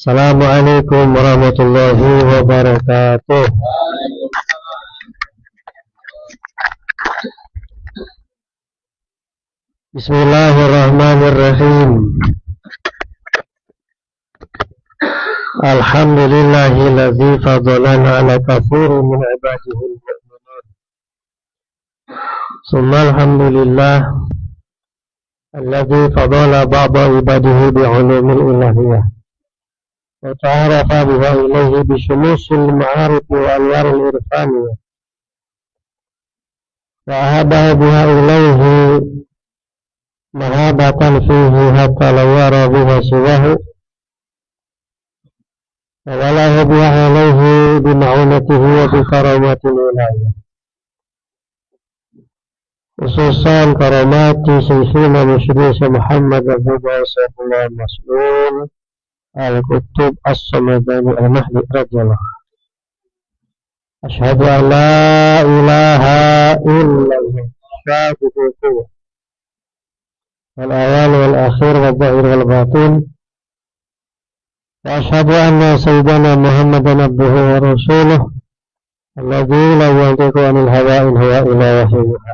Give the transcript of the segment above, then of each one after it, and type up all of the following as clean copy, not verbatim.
Assalamualaikum warahmatullahi wabarakatuh. Bismillahirrahmanirrahim. Alhamdulillahilladzi fadalana ala katsirin min ibadihil mu'minin. Summa alhamdulillah alladzi fadala ba'da ibadihi bi'ulumil ilahiyyah. وتعرف بها إليه بشموس المعارف وأنوار الإرفانية وأهبه بها إليه مهابة فيه حتى لا يرى بها سواه وولاه بها عليه بمعونته وبكرامات الولاية خصوصا كرامات شيخنا مشريش محمد الرضا سيف الله المسلول Al-Qutub As-Samadani Al-Mahdi radhiyallahu. Asyhadu an la ilaha illallah syahidul quwwah wal awal wal akhir wal zahir wal batin wa asyhadu anna sayyidana Muhammadan abduhu wa rasuluh alladzi la yantiqu anil hawa in huwa illa wahyun yuha.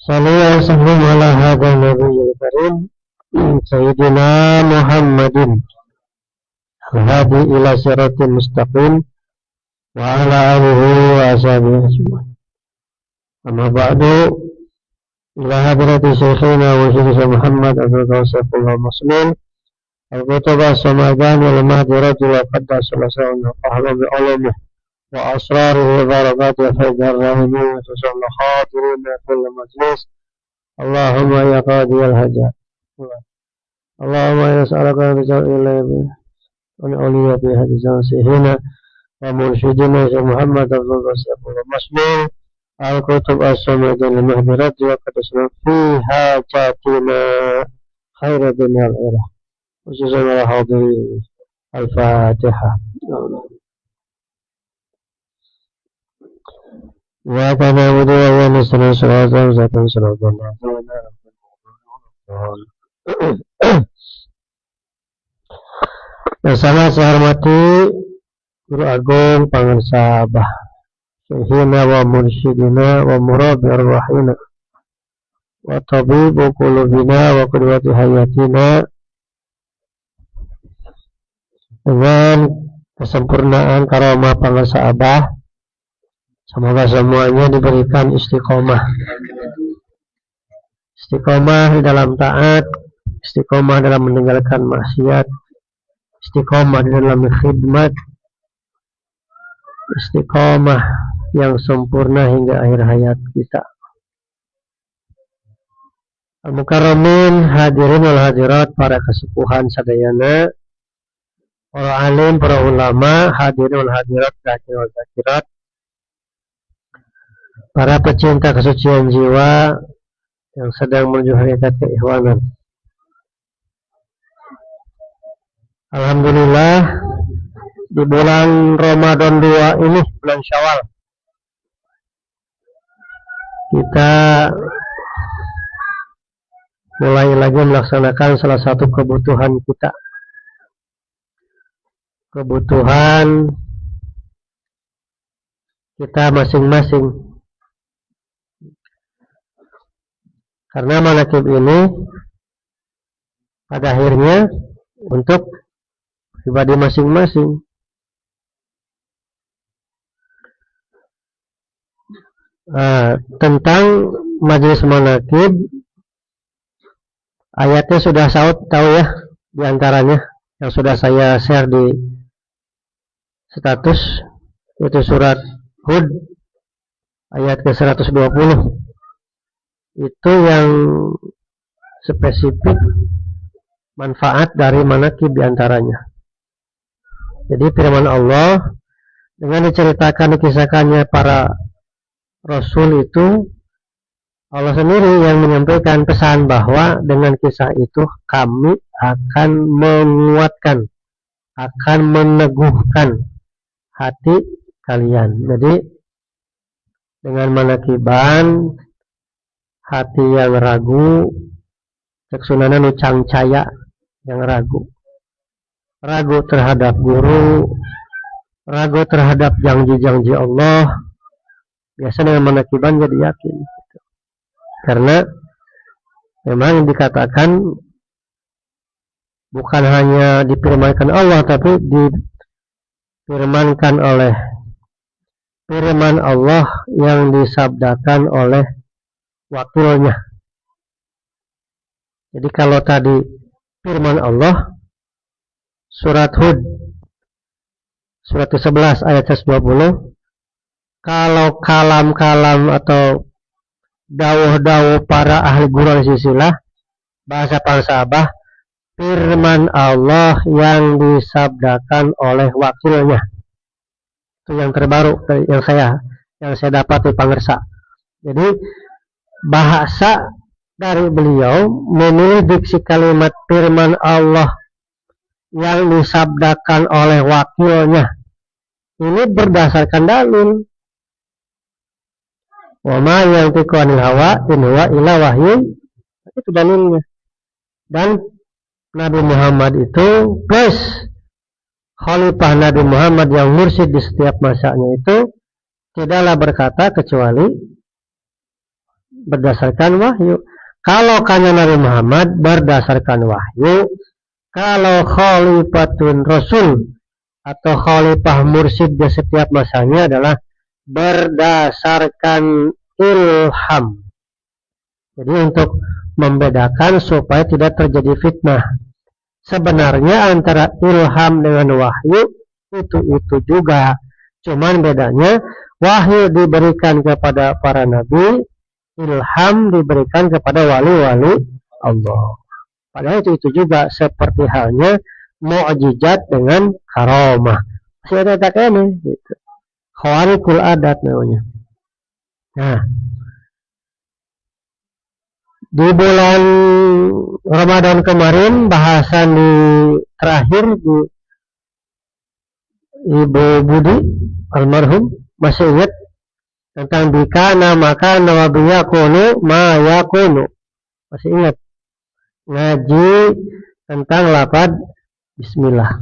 Sallallahu alaihi wasallam ala hadzal nabiyil karim Sayyidina Muhammadin al-hadi ila siratin mustaqim wa ala alihi wa ashabihi ajma'in. Amma ba'du, ila hadrati syekhina wa syekh Muhammad Abdul Saifullah Masnun al-Qutub As-Samadani al-Mahdi radhiyallahu sallallahu alaihi bi ulumih wa asrarihi wa barakatihi faidar rahimin wa sallallahu khatirin kulli majlis. Allahumma ya qadiyal hajat Allahumma yas'alaka bija'ilahi wa ni'aliyah bi hadizan sihina wa mursyidina Syekh Muhammad Abdul Saifullah Masnun Al-Qutub As-Samadani al-Mahdi wa qadasna fi hajatina khairu dunya al-akhirah khususan ala hadirin al-Fatihah. Wa ta'budu wa nasta'inu salatan zatan salatan Bersama saya hormati Guru Agung Pangarsa Abah Syekhina wa mursyidina wa murabi arwahina wa tabibu qulubina wa qudwati hayatina, dengan kesempurnaan karamah Pangarsa Abah semoga semuanya diberikan istiqomah di dalam taat, istiqomah dalam meninggalkan maksiat, istiqomah di dalam khidmat, istiqomah yang sempurna hingga akhir hayat kita. Al-Mukarramin, hadirin wal hadirat, para kesepuhan sadayana, para alim, para ulama, hadirin wal hadirat, zakirin wal zakirat, para pecinta kesucian jiwa yang sedang menuju hakikat keikhwanan. Alhamdulillah, di bulan Ramadan 2 ini, bulan Syawal, kita mulai lagi melaksanakan salah satu kebutuhan kita. Kebutuhan kita masing-masing. Karena manaqib ini pada akhirnya untuk pribadi masing-masing. Tentang majelis manaqib, ayatnya sudah tahu ya, diantaranya yang sudah saya share di status, itu surat Hud ayat ke-120. Itu yang spesifik manfaat dari manaqib diantaranya. Jadi firman Allah dengan diceritakan, dikisahkannya para Rasul itu, Allah sendiri yang menyampaikan pesan bahwa dengan kisah itu kami akan menguatkan, akan meneguhkan hati kalian. Jadi dengan manaqiban hati yang ragu, ceksunana nu cangcaya yang ragu, ragu terhadap guru, ragu terhadap janji-janji Allah, biasa dengan menakiban jadi yakin. Karena memang dikatakan bukan hanya difirmankan Allah, tapi difirmankan oleh firman Allah yang disabdakan oleh wakilnya. Jadi kalau tadi firman Allah surat Hud surat 11 ayat 120, kalau kalam-kalam atau dawuh-dawuh para ahli guru silsilah bahasa Pansabah, firman Allah yang disabdakan oleh wakilnya. Itu yang terbaru yang saya dapat di Pangersa. Jadi bahasa dari beliau memilih diksi kalimat firman Allah yang disabdakan oleh wakilnya. Ini berdasarkan dalil. Wa ma yantiqu anil hawa in huwa illa wahyu. Itu dalilnya. Dan Nabi Muhammad itu plus Khalifah Nabi Muhammad yang mursyid di setiap masanya itu tidaklah berkata kecuali berdasarkan wahyu. Kalau kanya Nabi Muhammad berdasarkan wahyu, kalau Khalifatun Rasul atau Khalifah mursyid di setiap masanya adalah berdasarkan ilham. Jadi untuk membedakan supaya tidak terjadi fitnah. Sebenarnya antara ilham dengan wahyu itu juga. Cuman bedanya wahyu diberikan kepada para nabi, ilham diberikan kepada wali-wali Allah. Padahal itu juga seperti halnya mukjizat dengan karamah. Masih ada tak ini gitu. Khawariqul adat namanya. Nah, di bulan Ramadan kemarin bahasan di terakhir di Ibu Budi almarhum masih ingat tentang bikana maka nawabiyakunu ma yakunu. Masih ingat ngaji tentang lafaz bismillah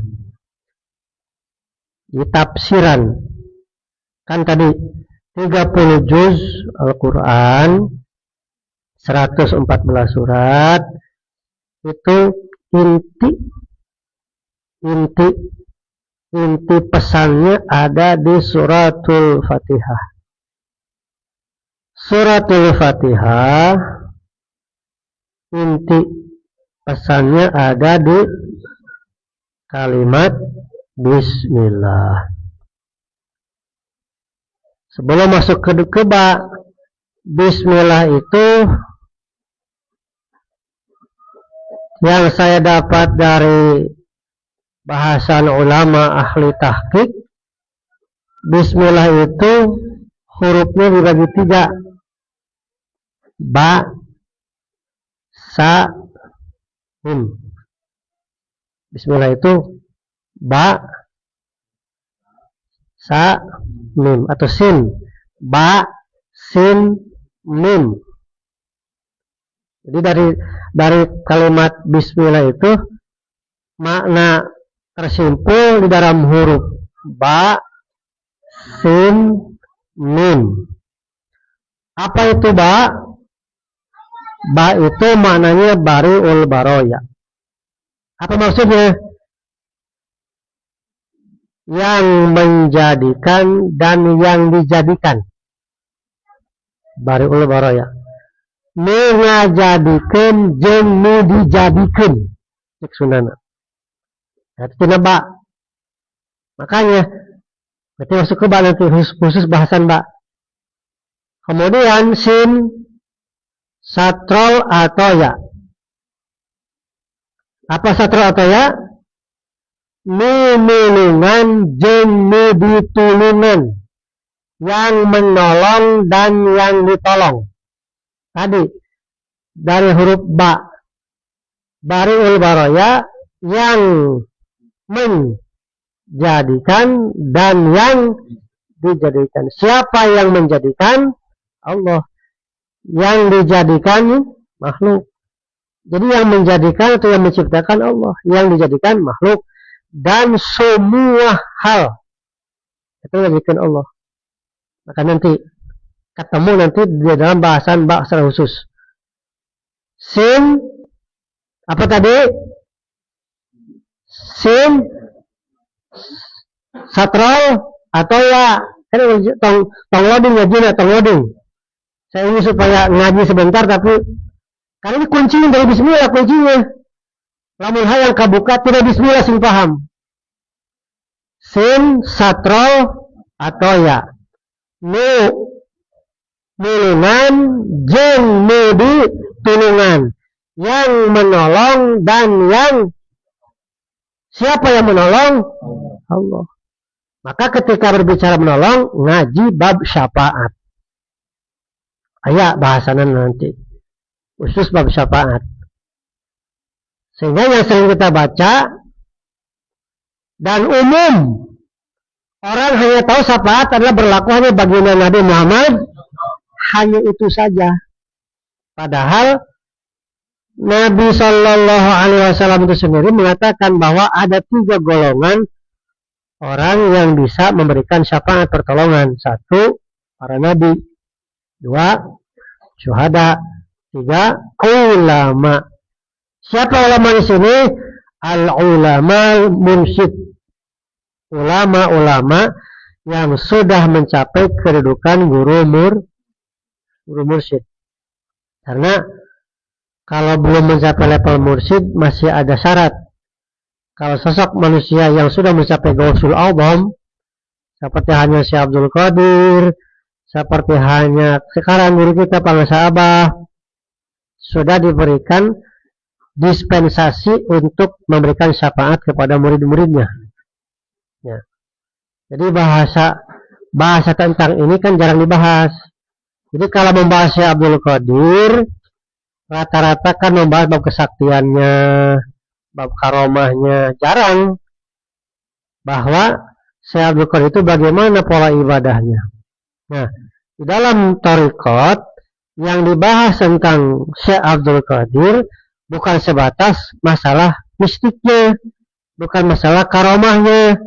di tafsiran. Kan tadi 30 juz Al-Quran, 114 surat, itu inti pesannya ada di suratul Fatihah. Suratul Fatihah inti pesannya ada di kalimat bismillah. Sebelum masuk ke bismillah itu yang saya dapat dari bahasan ulama ahli tahqiq, bismillah itu hurufnya dibagi 3. Ba, sa, mim. Bismillah itu ba, sa, mim atau sin. Ba, sin, mim. Jadi dari kalimat bismillah itu makna tersimpul di dalam huruf ba, sin, mim. Apa itu ba? Ba itu maknanya bari'ul baroya. Apa maksudnya? Yang menjadikan dan yang dijadikan. Bari'ul baroya. Mengajadikan jeung nu dijadikan. Cek Sundana. Itu tina ba. Makanya berarti masuk ke ba nanti khusus bahasan ba. Kemudian sin, satrol atau ya. Apa satrol atau ya? Nunungan jeung nu ditulungan. Yang menolong dan yang ditolong. Tadi dari huruf ba, bari'ul baroya, yang menjadikan dan yang dijadikan. Siapa yang menjadikan? Allah. Yang dijadikan makhluk. Jadi yang menjadikan atau yang menciptakan Allah, yang dijadikan makhluk. dan semua hal. Itu ngajikan Allah. Maka nanti ketemu nanti di dalam bahasan bab secara khusus. Sin apa tadi? Sin satrol atau ya tong loading ya Juna, tong loading. Saya ingin supaya ngaji sebentar tapi karena ini kuncinya dari bismillah kuncinya. Lamun hayang kabuka tidak bismillah sing paham. Sin satrol atau ya nulungan jeung nudi tulungan yang menolong dan yang siapa yang menolong? Allah. Maka ketika berbicara menolong ngaji bab syafaat. Aya bahasanan nanti khusus bab syafaat. Sehingga yang sering kita baca dan umum orang hanya tahu syafaat adalah berlaku hanya bagi Nabi Muhammad, hanya itu saja. Padahal Nabi Shallallahu Alaihi Wasallam itu sendiri mengatakan bahwa ada 3 golongan orang yang bisa memberikan syafaat pertolongan. 1, para nabi. 2, syuhada. 3, ulama. Siapa ulama di sini? Al-ulama mursyid. Ulama-ulama yang sudah mencapai kedudukan guru mursyid. Karena kalau belum mencapai level mursyid masih ada syarat. Kalau sosok manusia yang sudah mencapai Gausul A'zam seperti hanya Syekh Abdul Qadir, seperti hanya sekarang guru kita Pangasa Abah, sudah diberikan dispensasi untuk memberikan syafaat kepada murid-muridnya. Ya. Jadi bahasa tentang ini kan jarang dibahas. Jadi kalau membahas Syekh Abdul Qadir, rata-rata kan membahas bab kesaktiannya, bab karomahnya, jarang bahwa Syekh Abdul Qadir itu bagaimana pola ibadahnya. Nah, di dalam thariqat yang dibahas tentang Syekh Abdul Qadir bukan sebatas masalah mistiknya, bukan masalah karomahnya,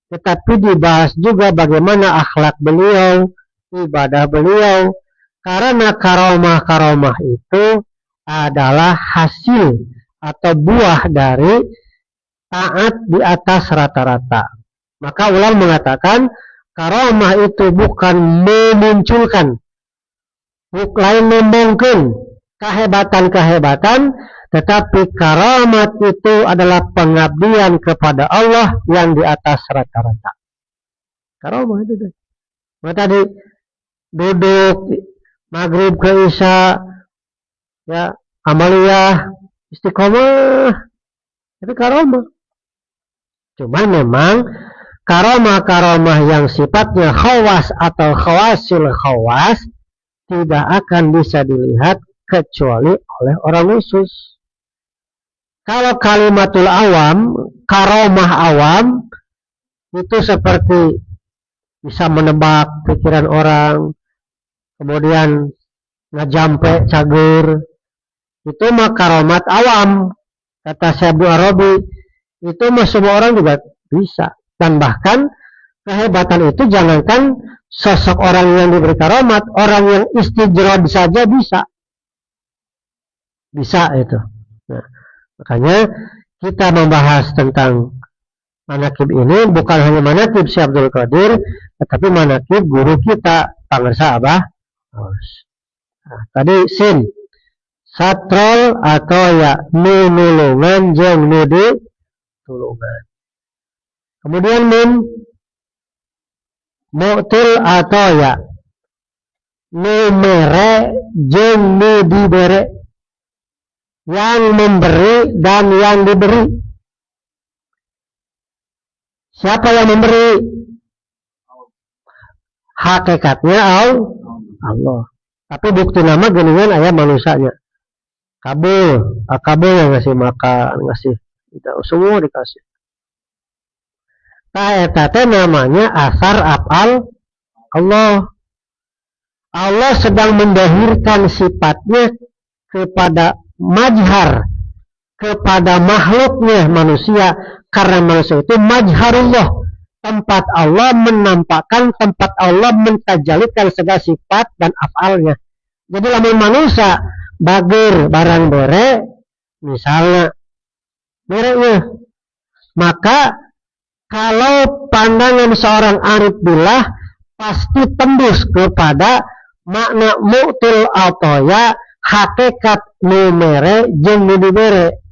tetapi dibahas juga bagaimana akhlak beliau, ibadah beliau, karena karomah-karomah itu adalah hasil atau buah dari taat di atas rata-rata. Maka ulama mengatakan karomah itu bukan memunculkan, bukan membongkar kehebatan-kehebatan, tetapi karamat itu adalah pengabdian kepada Allah yang di atas rata-rata. Karamah itu deh. Maka tadi duduk maghrib ke isya, ya amaliyah, istiqomah, itu karamah. Cuma memang karamah-karamah yang sifatnya khawas atau khawasil khawas tidak akan bisa dilihat kecuali oleh orang khusus. Kalau kalimatul awam, karamah awam, itu seperti bisa menebak pikiran orang, kemudian ngejampe cagur, itu mah karamat awam. Kata Syekh Abdul Arabi, itu mah semua orang juga bisa. Dan bahkan kehebatan itu jangankan sosok orang yang diberi karamat, orang yang istijrad saja bisa. Bisa itu. Nah, makanya kita membahas tentang manakib ini bukan hanya manakib Syekh Abdul Qadir, tetapi manakib guru kita Pangasa Abah. Nah, tadi sin satrol atau ya nulungan jeung nudi tulungan. Kemudian min mu'til atau ya numere jeung nudi bere, yang memberi dan yang diberi. Siapa yang memberi? Hakikatnya Allah. Tapi bukti nama geningan ayat manusianya. Kabul yang ngasih makan, ngasih tidak semua dikasih. Eta namanya asar af'al Allah. Allah sedang mendahirkan sifatnya kepada majhar, kepada makhluknya manusia, Karena manusia itu majharullah, tempat Allah menampakkan, tempat Allah mentajalikan segala sifat dan afalnya. Jadi lamun manusia bagir barang bere, misalnya bereknya, maka kalau pandangan seorang arif billah pasti tembus kepada makna mu'til atoya, hakikat numere jeung nudibere.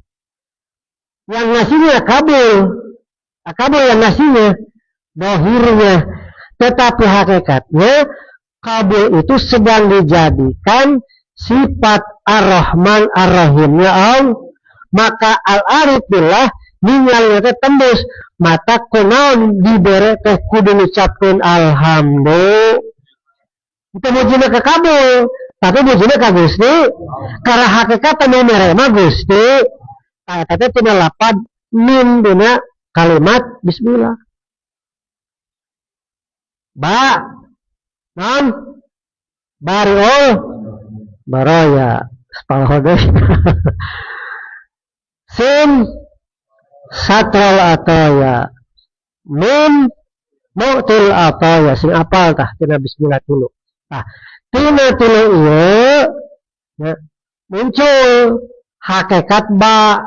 Yang ngasihnya kabul yang ngasihnya dohirnya, tetapi hakikatnya kabul itu sedang dijadikan sifat ar-Rahman ar-Rahimnya Allah. Maka al-arif billah ningalnya teh tembus, mata kunaon dibere teh kudu ngucapkeun alhamdulillah. Itu mujina ke kabul, tapi mujina ka Gusti. Karena hakikat numere mah Gusti. Tadi tina lapad min dina kalimat bismillah. Ba non bariol baroya spalhodeh. Sin satral atoya, min mu'til atoya. Sing apal tah tina bismillah dulu. Nah, tina dulu ieu ya, muncul hakikat ba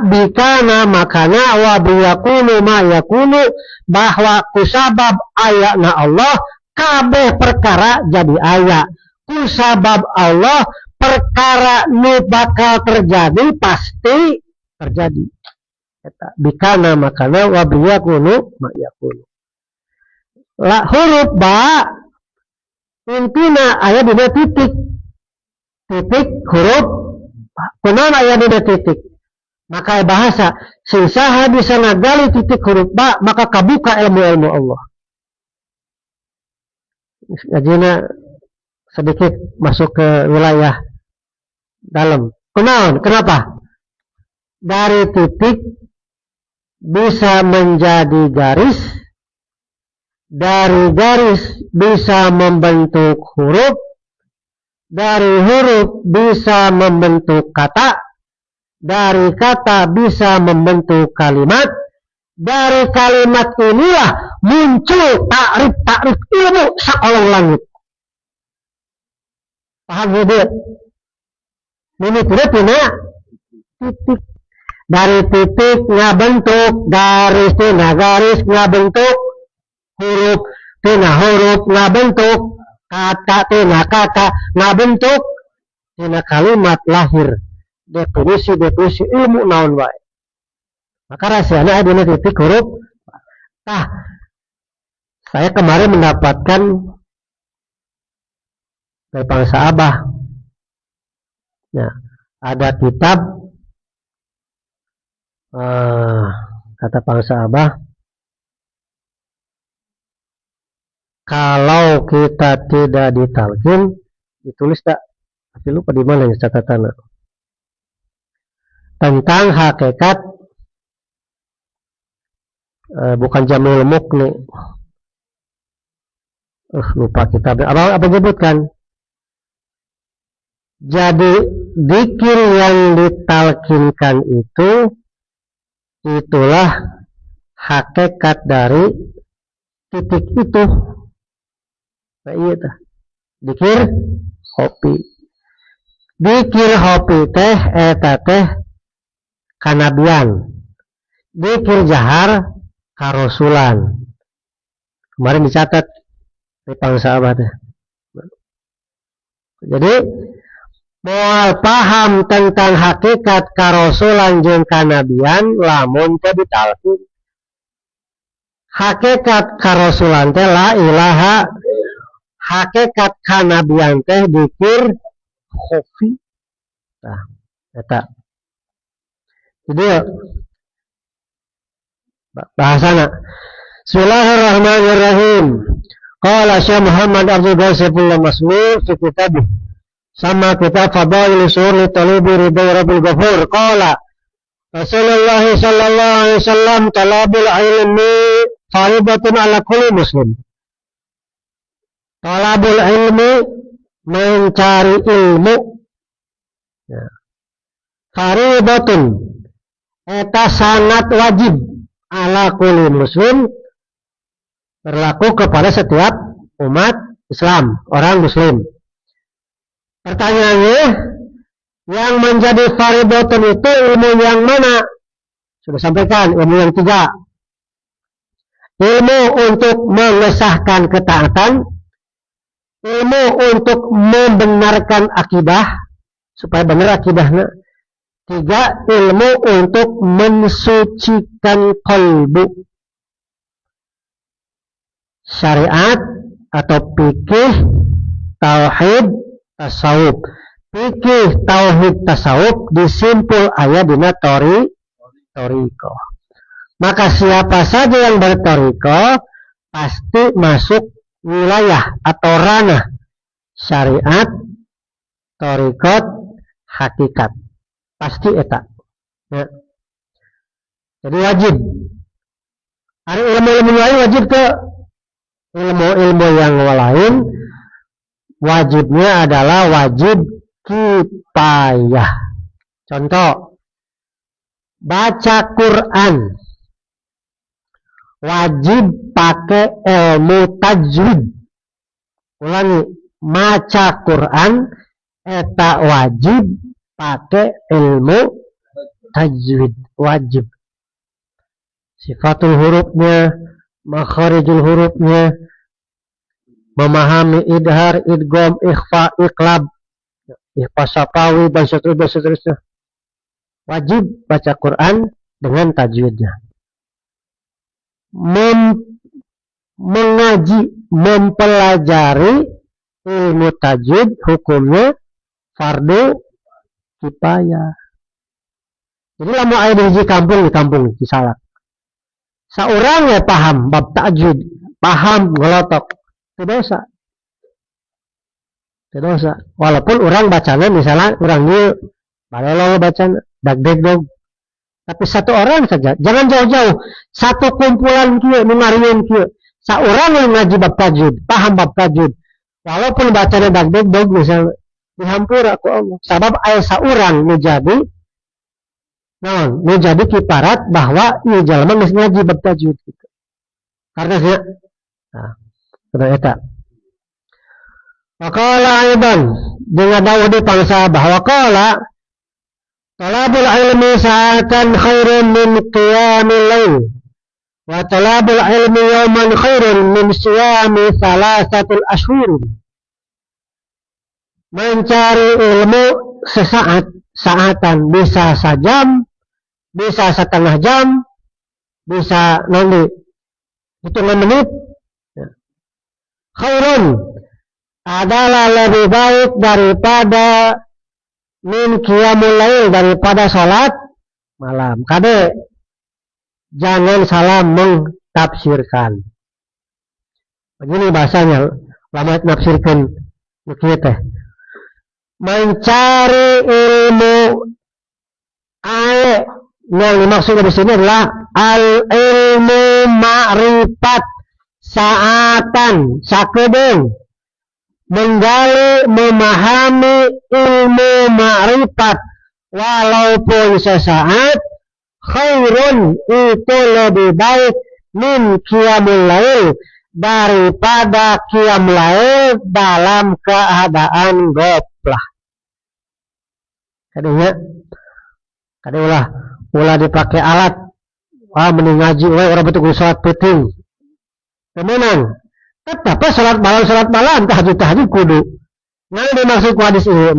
bikana, makanya wa biyakunu ma yakunu, bahwa kusabab ayatna Allah kabeh perkara jadi ayat. Kusabab Allah perkara nu bakal terjadi pasti terjadi. Bikana makana wa biyakunu ma yakunu. La huruf ba intina aya dina titik huruf kunaon aya dina titik. Maka bahasa sisaha bisa ngagali titik huruf ba, maka kabuka ilmu-ilmu Allah. Jadinya sedikit masuk ke wilayah dalam. Kunaon? Kenapa? Dari titik bisa menjadi garis, dari garis bisa membentuk huruf, dari huruf bisa membentuk kata, dari kata bisa membentuk kalimat, dari kalimat inilah muncul takrif ilmu sakolong langit. Paham ya? Ini tidak titik. Dari titik ngabentuk garis, tina garis ngabentuk huruf, tina huruf ngabentuk kata, tina kata ngabentuk tina kalimat lahir. Definisi ilmu naon wae. Maka rahasianya ada di titik huruf. Nah, saya kemarin mendapatkan dari Bangsa Abah. Ya, ada kitab kata Bangsa Abah, kalau kita tidak ditalkin, ditulis tak? Tapi lupa di mana ya catatannya. Tentang hakikat bukan Jamil Mukni, lupa kitabnya apa nyebutkan. Jadi zikir yang ditalkinkan itulah hakikat dari titik itu. Nah, iya tah. Zikir hopi. Zikir hopi teh eta teh kanabian. Zikir jahar karosulan. Kemarin dicatat di Bangsa Abah teh. Jadi moal paham tentang hakikat karosulan jeung kanabian lamun teh ditalkin. Hakikat karosulan teh la ilaha, hakikat kanabian teh zikir khofi. Nah, eta. Jadi bahasana. Bismillahirrahmanirrahim. Qala Syekh Muhammad Abdul Ghasifullah Masmur fi kitabih sama kitab Fadail Usul Talibi Ridha Rabbil Ghafur. Qala Rasulullah sallallahu alaihi wasallam talabul ilmi faridatun ala kulli muslim. Talabul ilmi, mencari ilmu, ya, faridatun eta sangat wajib ala kulli muslim, berlaku kepada setiap umat Islam, orang muslim. Pertanyaannya, yang menjadi fardhatun itu ilmu yang mana? Sudah sampaikan, ilmu yang 3. Ilmu untuk mengesahkan ketaatan, ilmu untuk membenarkan akidah supaya benar akidahnya. 3, ilmu untuk mensucikan qalbu. Syariat atau fikih, tauhid, tasawuf. Fikih, tauhid, tasawuf disimpul aya dina toriko. Maka siapa saja yang bertoriko pasti masuk wilayah atau ranah syariat, torikot, hakikat. Pasti eta. Ya. Jadi wajib. Ada ilmu-ilmu lain wajib ke ilmu-ilmu yang lain wajibnya adalah wajib kifayah. Contoh, baca Quran wajib pakai ilmu tajwid. Ulangi, maca Quran eta wajib pakai ilmu tajwid, wajib. Sifatul hurufnya, makharijul hurufnya, memahami idhar, idgham, ikhfa, iqlab, ikhfa syafawi dan seterusnya. Wajib baca Quran dengan tajwidnya. Mengaji, mempelajari ilmu tajwid hukumnya fardu kifayah. Jadi lamun aya di kampung di Salak. Saurang ya paham bab tajwid, paham ngelotok. Itu dosa. Walaupun orang bacanya misalnya orang ieu balelo bacana dagdeg dog. Tapi satu orang saja, jangan jauh-jauh. Satu kumpulan kieu nu ngarieun kieu. Saurang yang ngaji bab tajwid, paham bab tajwid. Walaupun bacanya dagdeg dog misalnya dihampura ku Allah. Sabab aya saurang nu jadi kiparat bahwa ieu jalma geus ngaji bab tajwid gitu. Karena dia sudah eta. Waqala aidan dengan dawuh di pangsa bahwa qala talabul ilmi sa'atan khairun min qiyamil lail wa talabul ilmi yawman khairun min siyami thalathatul ashhur. Mencari ilmu saatan, bisa sejam, bisa setengah jam, bisa nanti hitungan menit. Khairun adalah lebih baik daripada min qiyamul lail, daripada salat malam. Kade jangan salah mentafsirkan. Begini bahasanya, lama nafsirkan begitu teh. Mencari ilmu yang dimaksud di sini adalah al ilmu ma'rifat saatan sakedeng menggali memahami ilmu ma'rifat walaupun sesaat khairun itu lebih baik min qiyamul lail daripada qiyam lail dalam keadaan goplah. Kadang ulah dipakai alat mending ngaji orang betul salat penting kemenang tetap salat malam tahajud kudu. Nah dimaksud hadis ini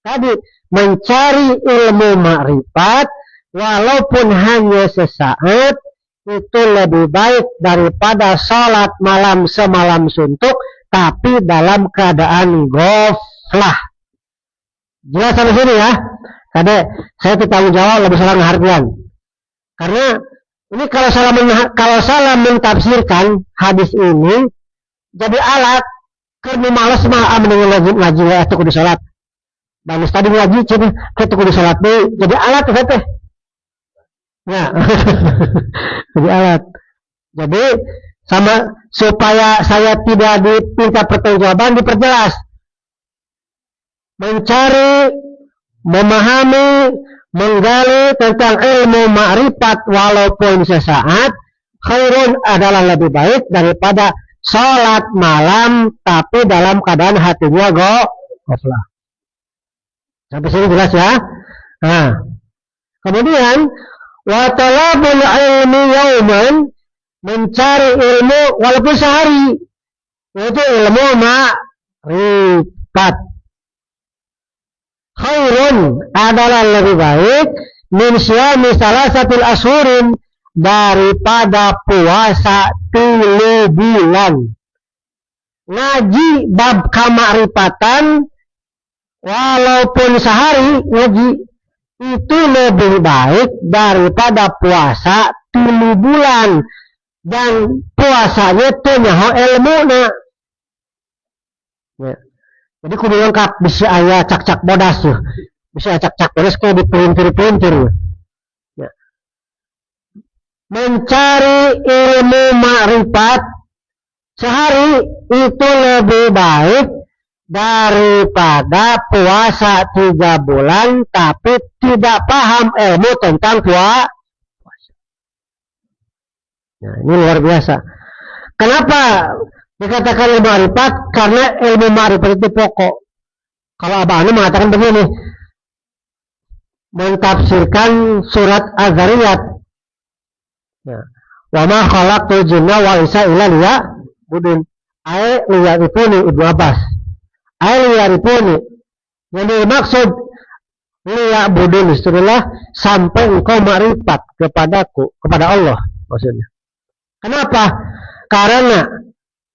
tadi mencari ilmu makrifat walaupun hanya sesaat itu lebih baik daripada salat malam semalam suntuk tapi dalam keadaan ghaflah. Jelas sampai sini ya. Kade saya bertanggung jawab lebih salah ngehargian. Karena ini kalau salah mentafsirkan hadis ini jadi alat karena malas mah mending ngaji atau kudu salat. Bagus tadi ngaji cenah kita kudu salat deui. Jadi alat teh. Ya. Jadi alat. Jadi sama supaya saya tidak diminta pertanggungjawaban diperjelas. Mencari, memahami, menggali tentang ilmu ma'rifat walaupun sesaat khairun adalah lebih baik daripada sholat malam tapi dalam keadaan hatinya ghaflah. Sampai sini jelas ya. Nah, kemudian wa talabul ilmi yauman, mencari ilmu walaupun sehari, yaitu ilmu ma'rifat. Khairun adalah lebih baik min syami salasatil ashurin, daripada puasa 3 bulan. Ngaji bab kamakrifatan walaupun sehari ngaji itu lebih baik daripada puasa 3 bulan. Dan puasanya itu nyaho ilmu na. Ya. Jadi kudu lengkap, bisa aya cak-cak bodas tuh. Bisa cak-cak bodas kayak dipelintir-pelintir. Ya. Mencari ilmu ma'rifat sehari itu lebih baik daripada puasa 3 bulan tapi tidak paham ilmu tentang puasa. Nah, ini luar biasa. Kenapa dikatakan ilmu ma'rifat? Karena ilmu ma'rifat itu pokok. Kalau Abah Anu mengatakan begini, mentafsirkan surat Az-Zariyat. Nah, wa ma khalaqtul jinna wal insa illa liya'budun. Ai liya'rifuni, Ibnu Abbas. Ai liya'rifuni. Yang dimaksud liya'budun istilah sampai engkau ma'rifat kepadaku, kepada Allah maksudnya. Kenapa? Karena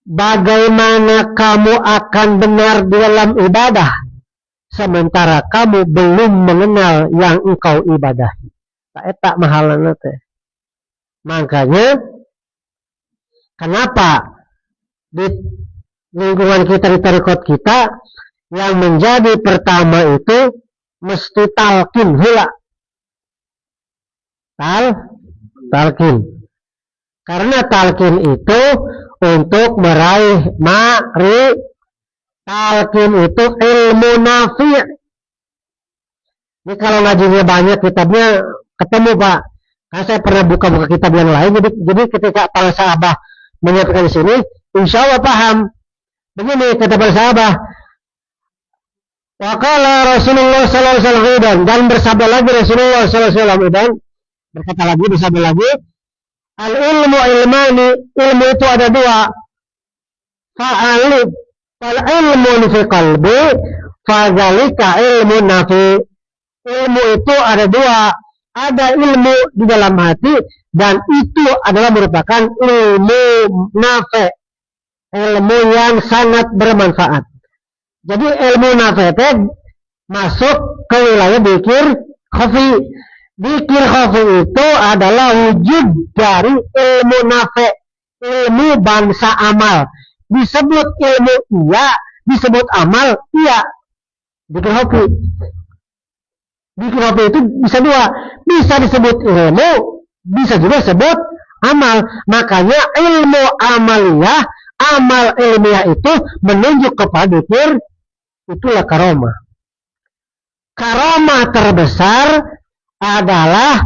bagaimana kamu akan benar di dalam ibadah sementara kamu belum mengenal yang engkau ibadahi. Tak mahalana teh. Makanya kenapa di lingkungan kita, di tarekat kita, yang menjadi pertama itu mesti talqin hula. Talqin. Karena talqin itu untuk meraih talqin itu ilmu nafi'. Ini kalau ngajinya banyak kitabnya ketemu Pak. Karena saya pernah buka-buka kitab yang lain, jadi ketika para sahabat menyampaikan di sini, insya Allah paham. Begini kata para sahabat, wa qala Rasulullah sallallahu alaihi wasallam, dan bersabda lagi Rasulullah sallallahu alaihi wasallam, berkata lagi, bersabda lagi, al ilmu ilmani, ilmu itu ada 2. Fa'alib fal ilmu fi qalbi fadzalika ilmu nafi. Ilmu itu ada 2. Ada ilmu di dalam hati dan itu adalah merupakan ilmu nafi, ilmu yang sangat bermanfaat. Jadi ilmu nafi itu masuk ke wilayah dzikir khafi. Dzikir khafi itu adalah wujud dari ilmu nafi, ilmu bangsa amal. Disebut ilmu iya, disebut amal iya. Dzikir khafi. Dzikir khafi itu bisa 2, bisa disebut ilmu, bisa juga disebut amal. Makanya ilmu amaliyah, amal ilmiah itu menunjuk kepada dzikir, itulah karomah. Karomah terbesar adalah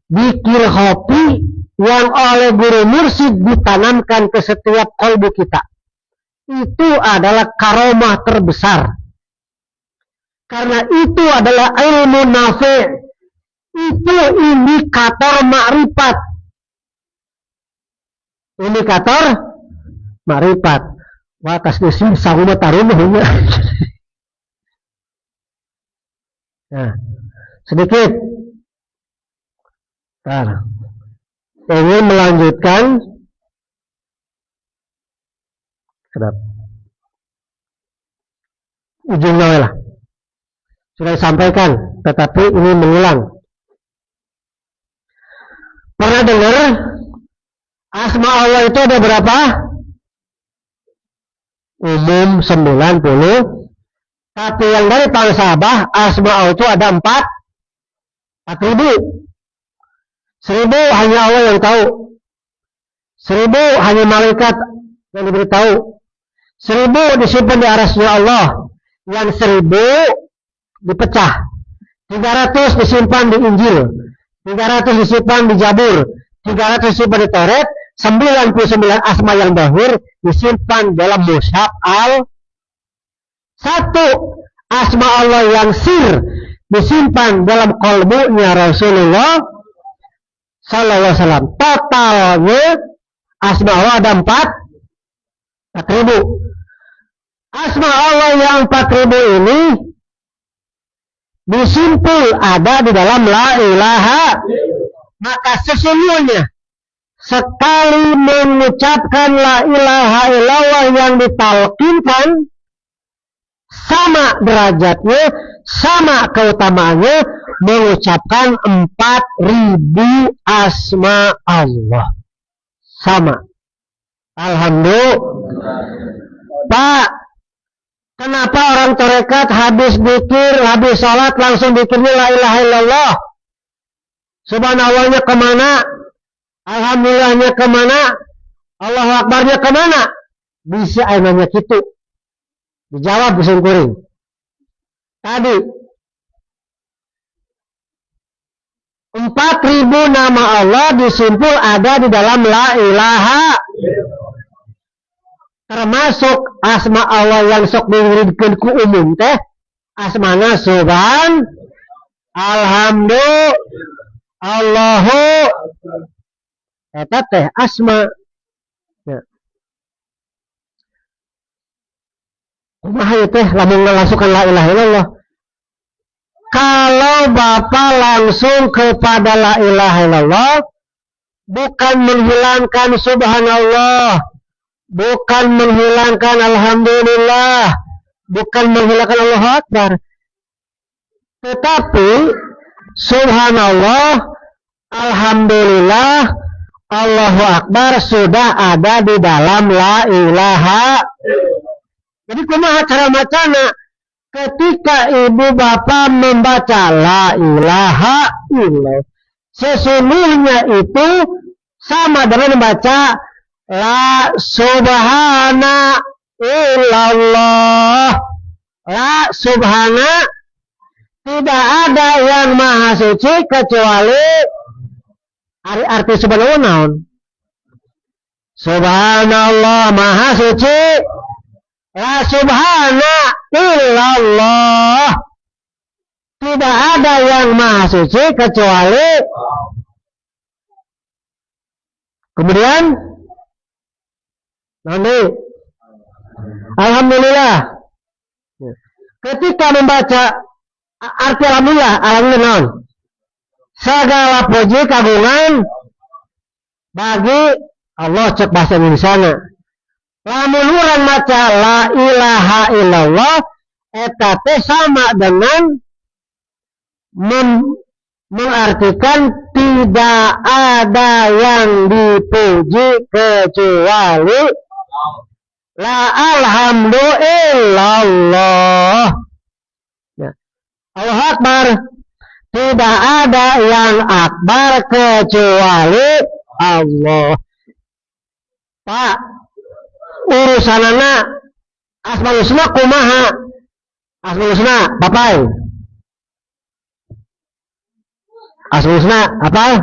dzikir khafi yang oleh guru mursyid ditanamkan ke setiap kalbu kita. Itu adalah karomah terbesar. Karena itu adalah ilmu nafi'. Itu indikator ma'rifat. Indikator ma'rifat. Wah, kasih sahuma tarunuhnya. Nah, sedikit. Nah, ingin melanjutkan. Sedap. Ujungnya lah. Sudah disampaikan, tetapi ini mengulang. Pernah dengar asma Allah itu ada berapa? Umum 90. Tapi yang dari para sahabat asma Allah itu ada 4.000. 1.000 hanya Allah yang tahu. 1.000 hanya malaikat yang diberitahu. 1.000 disimpan di arasnya Allah. Yang 1.000 dipecah. 300 disimpan di Injil, 300 disimpan di Zabur, 300 disimpan di Taurat, 99 asma yang zahir disimpan dalam mushaf satu asma Allah yang sir disimpan dalam qalbunya Rasulullah sallallahu alaihi wasallam. Totalnya asma Allah ada 4.000. Asma Allah yang 4.000 ini disimpul ada di dalam la ilaha. Maka sesungguhnya sekali mengucapkan la ilaha illallah yang ditalqinkan, sama derajatnya, sama keutamaannya mengucapkan 4.000 asma Allah. Sama. Alhamdulillah. Pak, kenapa orang tarekat habis zikir, habis sholat langsung zikirnya la ilaha illallah? Subhanallahnya kemana? Alhamdulillahnya kemana? Allahu Akbarnya kemana? Bisa ainanya gitu. Dijawab bising kuring. Tadi 4.000 nama Allah disimpul ada di dalam la ilaha. Termasuk asma Allah yang sok diwiridkeun ku umum teh asmana subhan, alhamdulillah, Allahu, eta teh asma. Ya. Kumaha teh lamun ngalasukkan la ilaha illallah? Kalau Bapak langsung kepada la ilaha illallah, bukan menghilangkan subhanallah, bukan menghilangkan alhamdulillah, bukan menghilangkan Allahu Akbar, tetapi subhanallah, alhamdulillah, Allahu Akbar sudah ada di dalam la ilaha. Jadi kumaha cara macana? Ketika ibu bapak membaca la ilaha illallah, sesungguhnya itu sama dengan membaca la subhana illallah. La subhana, tidak ada yang maha suci kecuali arti subhanallah naon? Subhanallah maha suci. La subhana illallah, tidak ada yang maha suci kecuali. Kemudian nanti alhamdulillah, ketika membaca arti alhamdulillah, alhamdulillah segala puji kagungan bagi Allah, cek bahasa Indonesia. Lamun urang maca la ilaha illallah, eta teh sama dengan mengartikan tidak ada yang dipuji kecuali la alhamdulillah. Ya. Allahu Akbar, tidak ada yang akbar kecuali Allah. Pak, urusanana asmaul husna kumaha? Asmaul husna papai. Asmaul husna apa?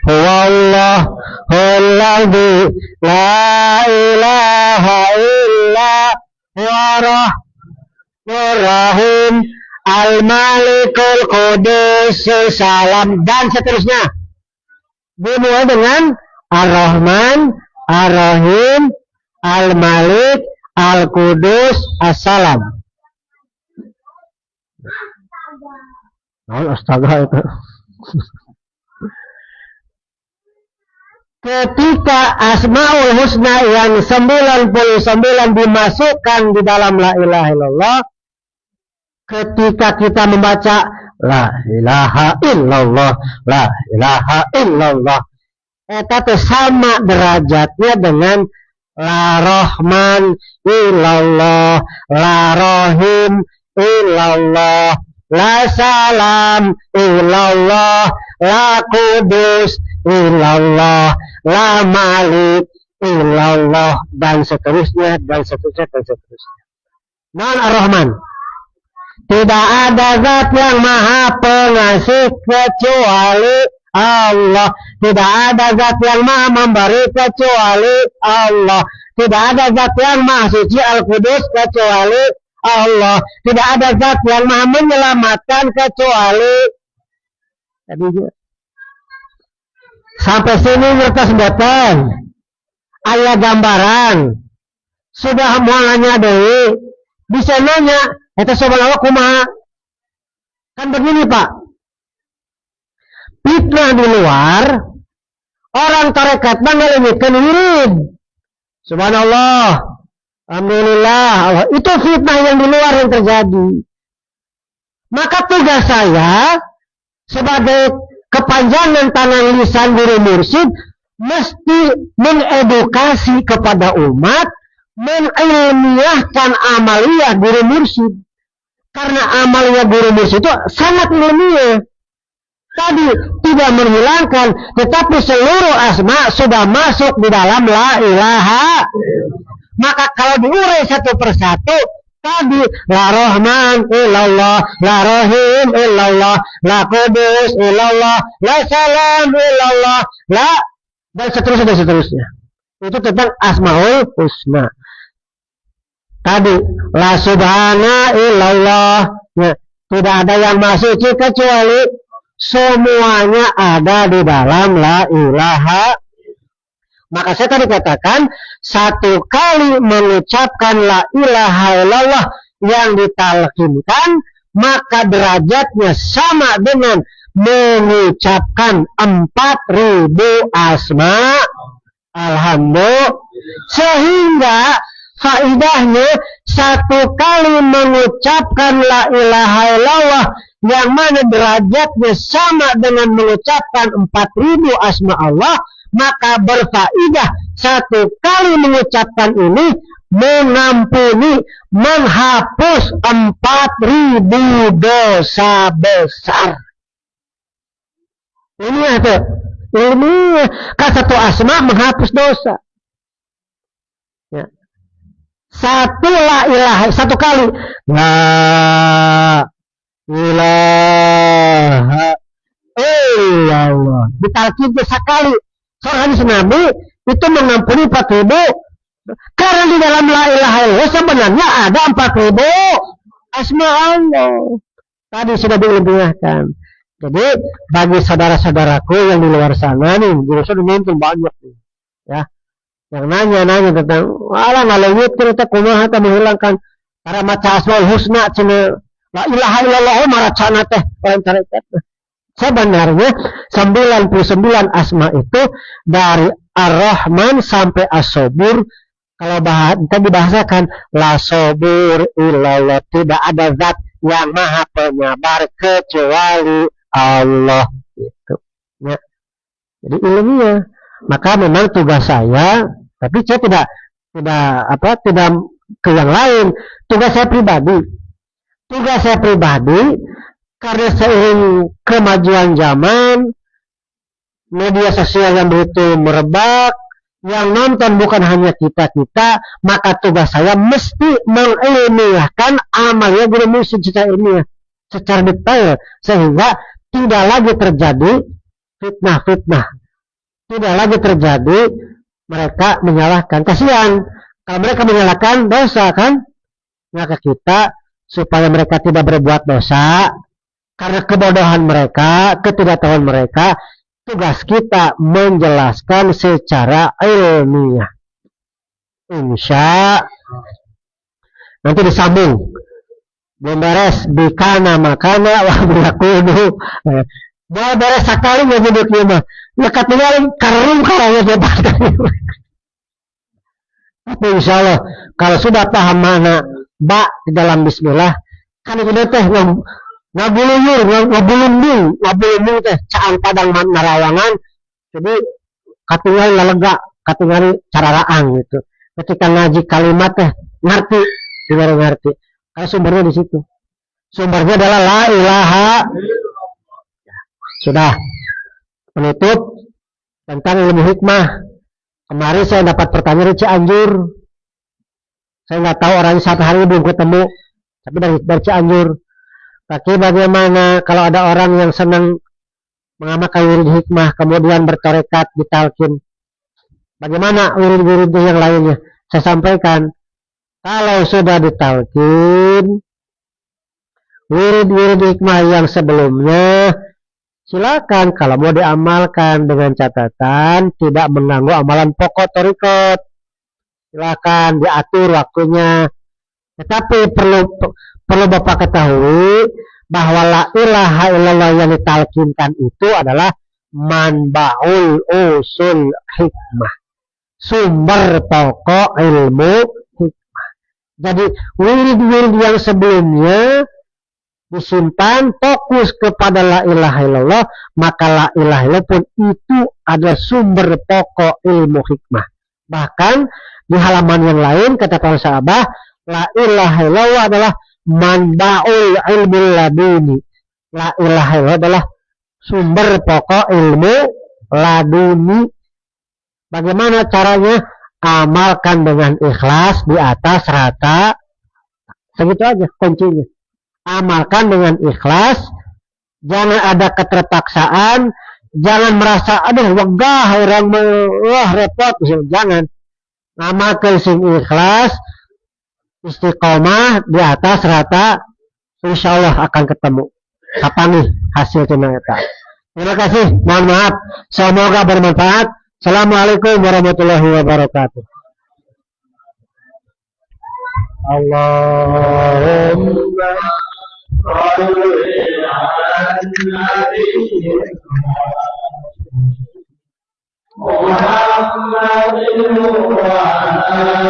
Huwallahul ladzi la ilaha illa huwa rahim al-malikul qudus salam, dan seterusnya. Dimulai dengan ar-Rahman, ar-Rahim, Al-Malik, Al-Qudus, As-Salam. Astaga itu. Ketika Asmaul Husna yang 99 dimasukkan di dalam la ilaha illallah, ketika kita membaca la ilaha illallah, la ilaha illallah, eta teh sama derajatnya dengan la Rahman illallah, la Rahim illallah, la Salam illallah, la Qudus illallah, la Malik illallah, dan seterusnya, dan seterusnya, dan seterusnya. Non Ar-Rahman. Tidak ada zat yang maha pengasih kecuali Allah. Tidak ada zat yang maha memberi kecuali Allah. Tidak ada zat yang maha suci Al-Qudus kecuali Allah. Tidak ada zat yang maha menyelamatkan kecuali tadinya. Sampai sini ngertos mboten? Aya gambaran. Sudah mau nanya deui. Bisa nanya, eta subhanallah kumaha? Kan begini, Pak. Fitnah di luar, orang tarekat mengelimikkan wirid. Subhanallah. Alhamdulillah. Allah. Itu fitnah yang di luar yang terjadi. Maka tugas saya sebagai kepanjangan tangan lisan guru mursyid mesti mengedukasi kepada umat, mengilmiahkan amaliyah guru mursyid. Karena amaliyah guru mursyid itu sangat ilmiah. Tadi tidak menghilangkan, tetapi seluruh asma sudah masuk di dalam la ilaha. Maka kalau diurai satu persatu, tadi la rahman illallah, la rahim illallah, la qudus illallah, la salam illallah, la dan seterusnya. Itu tentang asmaul husna. Tadi la subhana illallah, ya, tidak ada yang masuk kecuali semuanya ada di dalam la ilaha. Maka saya tadi katakan satu kali mengucapkan la ilaha illallah yang ditalqinkan, maka derajatnya sama dengan mengucapkan 4.000 asma. Alhamdulillah. Sehingga faidahnya satu kali mengucapkan la ilaha illallah yang mana derajatnya sama dengan mengucapkan 4.000 asma Allah, maka berfaidah satu kali mengucapkan ini mengampuni, menghapus 4.000 dosa besar. Ini ada ilmu, kan satu asma menghapus dosa. Ya. Satu la ilaha, satu kali la ilaha illallah ditalqin sekali. Seorang hadis Nabi itu mengampuni 4.000. Karena di dalam la ilaha illallah sebenarnya ada 4.000 asma Allah. Tadi sudah diilmiahkan. Jadi bagi saudara-saudaraku yang di luar sana nih, jurusan nonton banyak nih, ya, yang nanya tentang ala ngalengit cerita kumaha teh menghilangkan para maca asmaul husna cenah la ilaha illallah maracana teh lain tarekat. Sebenarnya 99 asma itu dari Ar-Rahman sampai As-Sabur. Kalau kita dibahasakan la sabur illallah, tidak ada zat yang maha penyabar kecuali Allah, gitu. Ya. Jadi ilmiah. Maka memang tugas saya, tapi saya tidak ke yang lain. Tugas saya pribadi, karena seiring kemajuan zaman, media sosial yang begitu merebak, yang nonton bukan hanya kita, maka tugas saya mesti mengilmiahkan amalnya guru musik secara ilmiah, secara detail, sehingga tidak lagi terjadi fitnah. Tidak lagi terjadi mereka menyalahkan. Kasihan kalau mereka menyalahkan dosa kan, maka kita supaya mereka tidak berbuat dosa karena kebodohan mereka, ketidaktahuan mereka, tugas kita menjelaskan secara ilmiah. Insya nanti disambung. Belum beres bikana makana wa bilakudu. Beres sekali ya duduk mah. Ya katanya karung karangnya debat. Tapi insya Allah kalau sudah paham mana ba di dalam bismillah, kan itu teh ngabulunding teh caang padang narawangan. Jadi katingali lalega, katingali cararaang gitu. Ketika ngaji kalimat teh ngerti. Karena sumbernya di situ. Sumbernya adalah la ilaha. Sudah. Penutup tentang ilmu hikmah. Kemarin saya dapat pertanyaan dari Cianjur. Saya nggak tahu orangnya satu hari belum ketemu. Tapi dari Cianjur. Tapi bagaimana kalau ada orang yang senang mengamalkan wirid hikmah kemudian bertarekat ditalkin? Bagaimana wirid-wirid yang lainnya? Saya sampaikan, kalau sudah ditalkin wirid-wirid hikmah yang sebelumnya, silakan kalau mau diamalkan dengan catatan tidak mengganggu amalan pokok thariqat. Silakan diatur waktunya. Tetapi perlu Bapak ketahui bahwa la ilaha illallah yang ditalkinkan itu adalah manbaul usul hikmah, sumber pokok ilmu hikmah. Jadi wirid-wirid yang sebelumnya disimpan fokus kepada la ilaha illallah, maka la ilaha illallah pun itu adalah sumber pokok ilmu hikmah. Bahkan di halaman yang lain kata para sahabat, la ilaha illallah adalah manbaul ilmu laduni. La ilaha illallah adalah sumber pokok ilmu laduni. Bagaimana caranya? Amalkan dengan ikhlas di atas rata. Segitu aja kuncinya. Amalkan dengan ikhlas, jangan ada keterpaksaan, jangan merasa aduh wegah orang wah repot, jangan. Amalkan sing ikhlas, istiqomah di atas rata, insya Allah akan ketemu. Kapan nih hasil ternyata. Terima kasih, mohon maaf, semoga bermanfaat. Assalamualaikum warahmatullahi wabarakatuh. Allahumma محمد وعلى